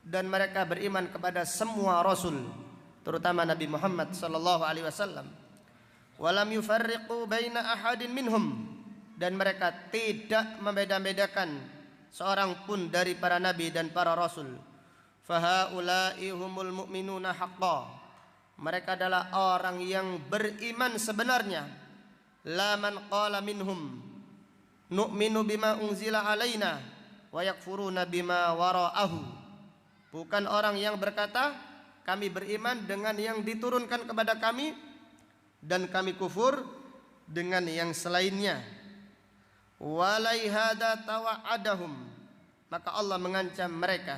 dan mereka beriman kepada semua rasul, terutama Nabi Muhammad sallallahu alaihi wasallam, wa lam yufarriqu baina ahadin minhum, dan mereka tidak membeda-bedakan seorang pun dari para nabi dan para rasul. Fahaula'i humul mu'minuna haqqan, mereka adalah orang yang beriman sebenarnya. La man qala minhum nu'minu bima unzila alaina wa yakfuruna bima wara'ahu, bukan orang yang berkata kami beriman dengan yang diturunkan kepada kami dan kami kufur dengan yang selainnya. Walai hada tawa'adahum, maka Allah mengancam mereka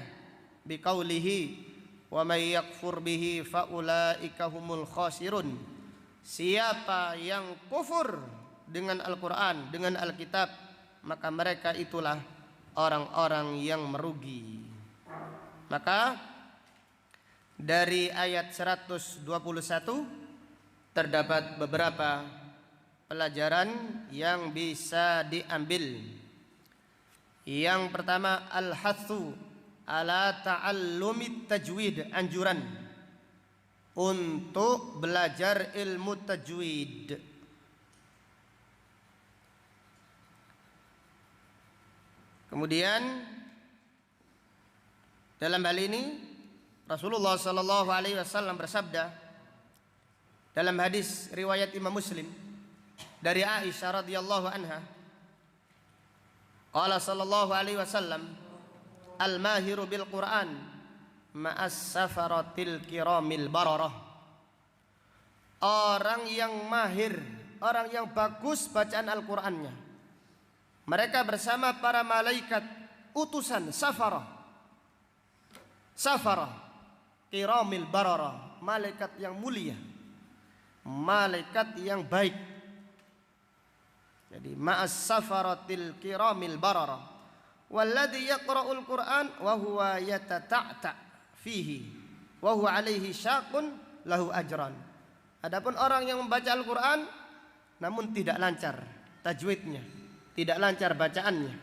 biqaulihi wa may yakfur bihi faulaika humul khasirun, siapa yang kufur dengan Al-Quran, dengan Alkitab, maka mereka itulah orang-orang yang merugi. Maka dari ayat 121 terdapat beberapa pelajaran yang bisa diambil. Yang pertama, al-hathu ala ta'allumit tajwid, anjuran untuk belajar ilmu tajwid. Kemudian dalam hal ini Rasulullah sallallahu alaihi wasallam bersabda dalam hadis riwayat Imam Muslim dari Aisyah radhiyallahu anha, qala sallallahu alaihi wasallam, al-mahiru bil Qur'an ma'as safaratil kiramil bararah, orang yang mahir, orang yang bagus bacaan Al-Qur'annya, mereka bersama para malaikat utusan safarah, kiramil bararah, malaikat yang mulia, malaikat yang baik. Jadi ma'as safaratil kiramil bararah, walladzi yaqra'ul Qur'an wa huwa yatata'ta fihi wa huwa alaihi syaqun lahu ajran. Adapun orang yang membaca Al-Qur'an namun tidak lancar tajwidnya, tidak lancar bacaannya,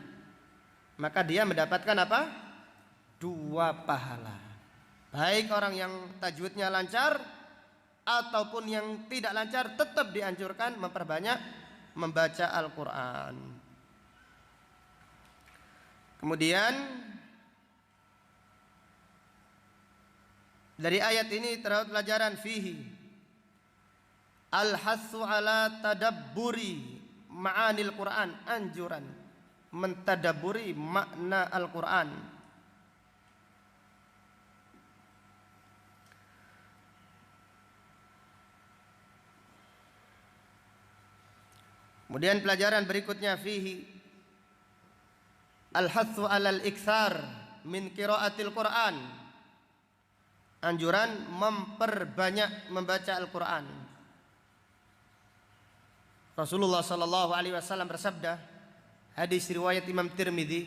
maka dia mendapatkan apa? 2 pahala. Baik orang yang tajwidnya lancar ataupun yang tidak lancar, tetap dianjurkan memperbanyak membaca Al-Quran. Kemudian dari ayat ini terdapat pelajaran fihi al-hathu ala tadabburi ma'anil Quran, anjuran mentadaburi makna Al-Quran. Kemudian pelajaran berikutnya fihi al-hathu alal ikthar min qiraatil Quran, anjuran memperbanyak membaca Al-Quran. Rasulullah sallallahu alaihi wasallam bersabda, hadis riwayat Imam Tirmidzi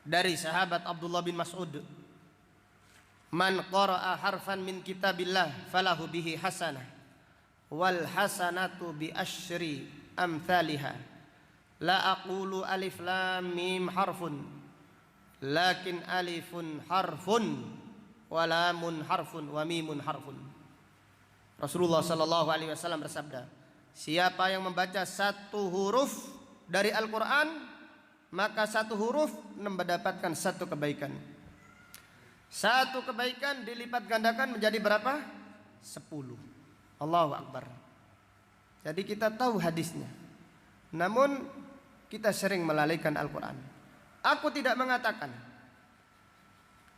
dari sahabat Abdullah bin Mas'ud, man qara'a harfan min kitabillah falahu bihi hasanah wal hasanatu bi asyri amthaliha, la aqulu alif lam mim harfun lakin alifun harfun wa lamun harfun wa mimun harfun. Rasulullah sallallahu alaihi wasallam bersabda, siapa yang membaca 1 huruf dari Al-Quran, maka 1 huruf mendapatkan 1 kebaikan. 1 kebaikan dilipat gandakan menjadi berapa? 10. Allahu Akbar. Jadi kita tahu hadisnya, namun kita sering melalaikan Al-Quran. Aku tidak mengatakan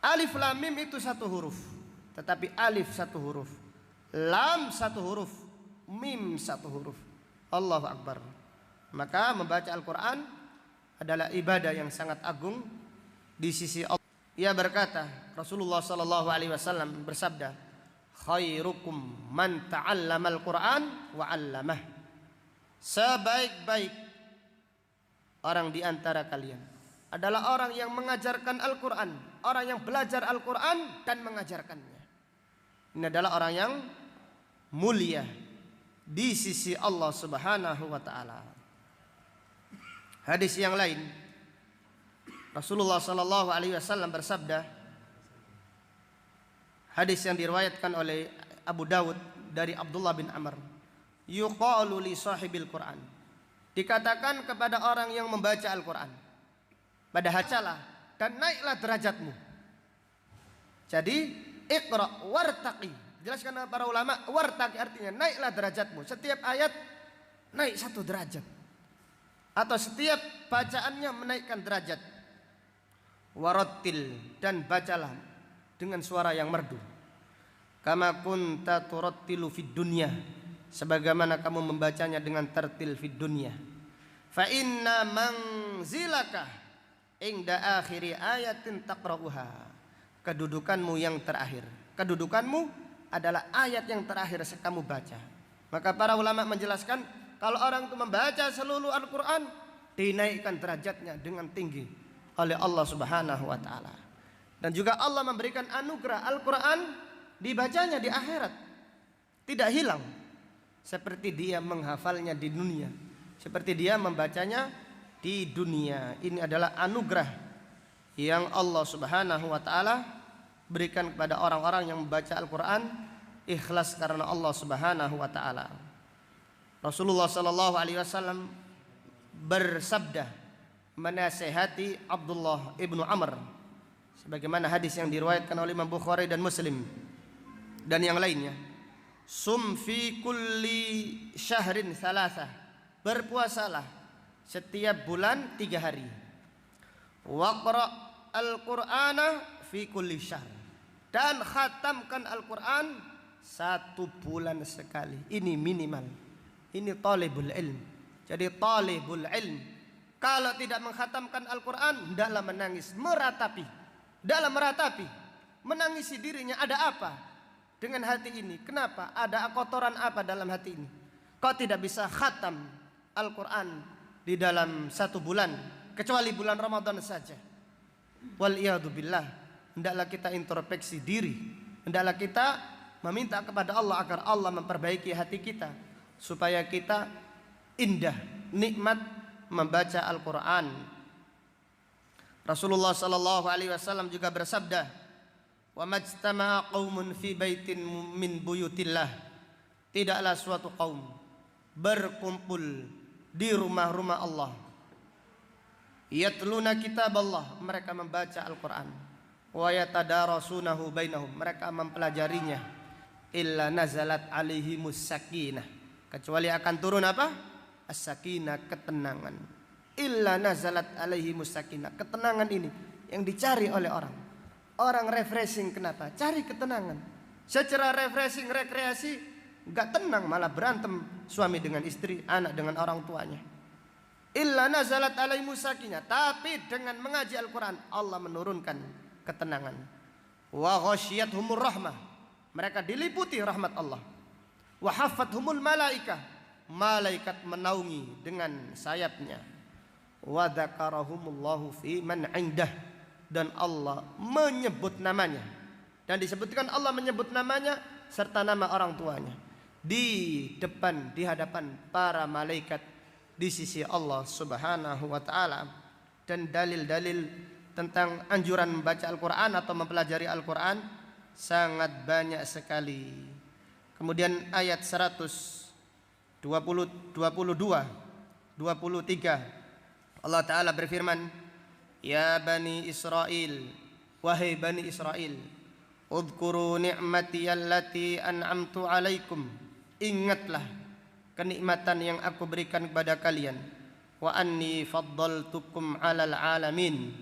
alif lam mim itu 1 huruf, tetapi alif 1 huruf, lam 1 huruf, mim 1 huruf. Allahu Akbar. Maka membaca Al-Quran adalah ibadah yang sangat agung di sisi Allah. Ia berkata, Rasulullah sallallahu alaihi wasallam bersabda, khairukum man ta'allamal Quran wa 'allamah, sebaik-baik orang di antara kalian adalah orang yang mengajarkan Al-Quran, orang yang belajar Al-Quran dan mengajarkannya. Ini adalah orang yang mulia di sisi Allah Subhanahu wa taala. Hadis yang lain, Rasulullah sallallahu alaihi wasallam bersabda, hadis yang diriwayatkan oleh Abu Dawud dari Abdullah bin Amr, yuqalu li sahibil Quran, dikatakan kepada orang yang membaca Al-Quran, bacalah dan naiklah derajatmu. Jadi iqra wartaqi, jelaskan para ulama, wartaqi artinya naiklah derajatmu. Setiap ayat naik 1 derajat, atau setiap bacaannya menaikkan derajat. Warattil, dan bacalah dengan suara yang merdu. Kama kunta turattilu fid dunya, sebagaimana kamu membacanya dengan tartil fid dunya. Fa inna manzilaka inda akhiri ayatin taqra'uha, kedudukanmu yang terakhir, kedudukanmu adalah ayat yang terakhir kamu baca. Maka para ulama menjelaskan, kalau orang itu membaca seluruh Al-Quran, dinaikkan derajatnya dengan tinggi oleh Allah Subhanahu wa taala. Dan juga Allah memberikan anugerah Al-Quran dibacanya di akhirat, tidak hilang, seperti dia menghafalnya di dunia, seperti dia membacanya di dunia. Ini adalah anugerah yang Allah Subhanahu wa taala berikan kepada orang-orang yang membaca Al-Quran ikhlas karena Allah Subhanahu wa taala. Rasulullah sallallahu alaihi wasallam bersabda menasihati Abdullah ibnu Amr, sebagaimana hadis yang diriwayatkan oleh Imam Bukhari dan Muslim dan yang lainnya. Sum fi kulli syahrin thalatha, berpuasalah setiap bulan 3 hari. Waqra al-Qur'ana fi kulli syahr, dan khatamkan Al-Quran 1 bulan sekali. Ini minimal, ini talibul ilm. Jadi talibul ilm kalau tidak mengkhatamkan Al-Quran, hendaklah menangis, meratapi, dalam meratapi, menangisi dirinya. Ada apa dengan hati ini? Kenapa? Ada kotoran apa dalam hati ini? Kau tidak bisa khatam Al-Quran di dalam 1 bulan, kecuali bulan Ramadan saja. Waliyadzubillah. Hendaklah kita introspeksi diri, hendaklah kita meminta kepada Allah agar Allah memperbaiki hati kita, supaya kita indah, nikmat membaca Al-Quran. Rasulullah sallallahu alaihi wasallam juga bersabda, wa majtama'a qaumun fi baitin min buyutillah, tidaklah suatu kaum berkumpul di rumah-rumah Allah, yatluna kitab Allah, mereka membaca Al-Quran, wa yatadarasunahu bainahum, mereka mempelajarinya, illa nazalat alaihimus sakinah, kecuali akan turun apa? As-sakinah, ketenangan. Illa nazalat alaihimus sakinah, ketenangan ini yang dicari oleh orang. Orang refreshing, kenapa? Cari ketenangan. Secara refreshing, rekreasi, gak tenang, malah berantem suami dengan istri, anak dengan orang tuanya. Illa nazalat alaihimus sakinah, tapi dengan mengaji Al-Quran Allah menurunkan ketenangan. Wa ghasyiyatuhumur rahmah, mereka diliputi rahmat Allah. Wa haffathumul malaikah, malaikat menaungi dengan sayapnya. Wa dzakarahumullahu fi man indah, dan Allah menyebut namanya, dan disebutkan Allah menyebut namanya serta nama orang tuanya di depan, di hadapan para malaikat di sisi Allah Subhanahu wa taala. Dan dalil-dalil tentang anjuran membaca Al-Quran atau mempelajari Al-Quran sangat banyak sekali. Kemudian ayat 22, 23 Allah Ta'ala berfirman, ya Bani Israel, wahai Bani Israel, udhkuru ni'mati allati an'amtu alaikum, ingatlah kenikmatan yang aku berikan kepada kalian, wa anni faddaltukum alal alamin,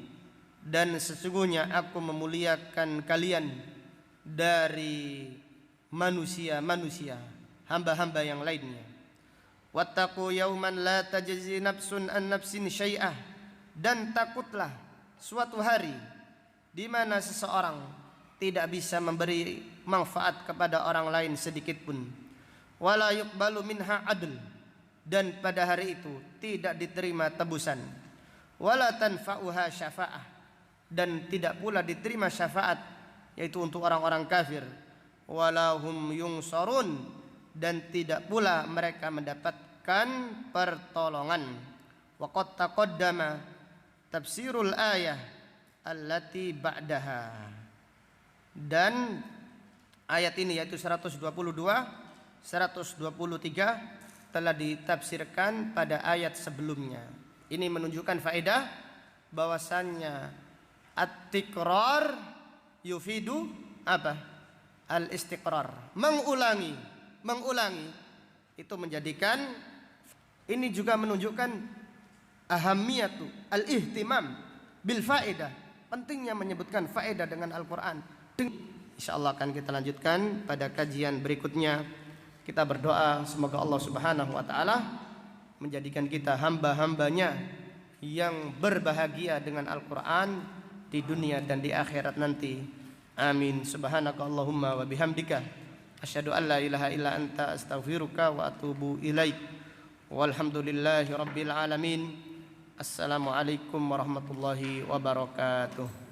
dan sesungguhnya aku memuliakan kalian dari manusia-manusia, hamba-hamba yang lainnya. Wattaqu yawman la tajzi nafsun an nafsin syai'ah, dan takutlah suatu hari di mana seseorang tidak bisa memberi manfaat kepada orang lain sedikit pun. Wala yuqbalu minha adl, dan pada hari itu tidak diterima tebusan. Wala tanfa'uha syafa'ah, dan tidak pula diterima syafaat, yaitu untuk orang-orang kafir. walahum yungsarun, dan tidak pula mereka mendapatkan pertolongan. Wa qad taqaddama tafsirul ayah allati ba'daha. Dan ayat ini yaitu 122, 123 telah ditafsirkan pada ayat sebelumnya. Ini menunjukkan faedah bahwasannya at-tikrar yufidu apa? Al-istiqrar. Mengulangi itu menjadikan, ini juga menunjukkan ahamiyatu al-ihtimam bil faedah, pentingnya menyebutkan faedah dengan Al-Qur'an. Insyaallah akan kita lanjutkan pada kajian berikutnya. Kita berdoa semoga Allah Subhanahu wa taala menjadikan kita hamba-hambanya yang berbahagia dengan Al-Qur'an di dunia dan di akhirat nanti. Amin. Subhanaka Allahumma wa bihamdika asyhadu an la ilaha illa anta astaghfiruka wa atubu ilaik. Walhamdulillahi rabbil alamin. Assalamualaikum warahmatullahi wabarakatuh.